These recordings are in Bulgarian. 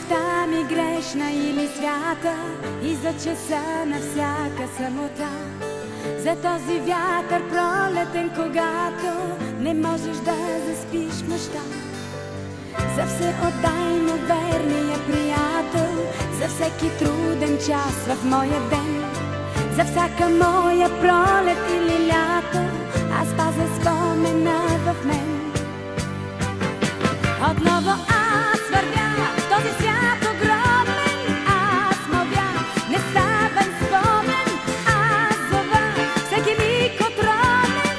Съвестта ми грешна или свята излъча са на всяка самота. За този вятър пролетен, когато не можеш да заспиш нощта. За все отдай на верния приятел, за всеки труден час в моя ден, за всяка моя пролет или лято, аз пазя спомена в мен. Отново аз вървя в този свят огромен, аз мълвя, не ставам спомен, аз зова всеки миг отровен.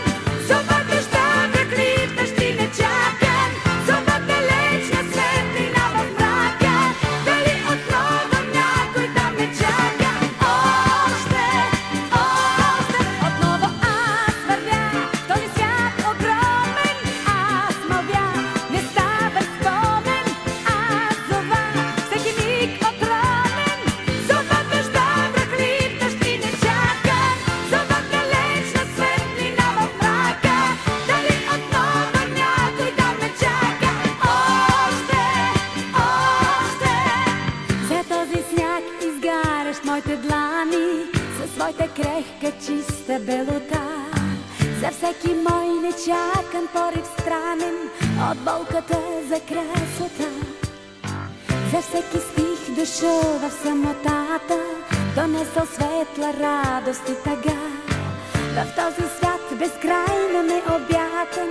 Зова дъжда, враглив, дъжди не чакам, зова далечна светлина в мрака. Дали отново някой да ме чака? Още, отново аз вървя в този свят огромен, аз мълвя, не ставам спомен, аз зова всеки миг отровен. Зова дъжда, враглив, дъжди не чакам, зова далечна светлина в мрака. Дали отново някой да ме чака? Още, за този сняг изгарящ моите длани със своята крехка чиста белота. За всеки мой нечакан порив странен от болката за красота. За всеки стих дошъл в самотата, донесъл светла радост и тъга. В този свят безкрайно необятен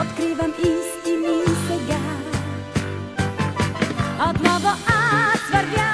откривам истини сега. Отново аз вървя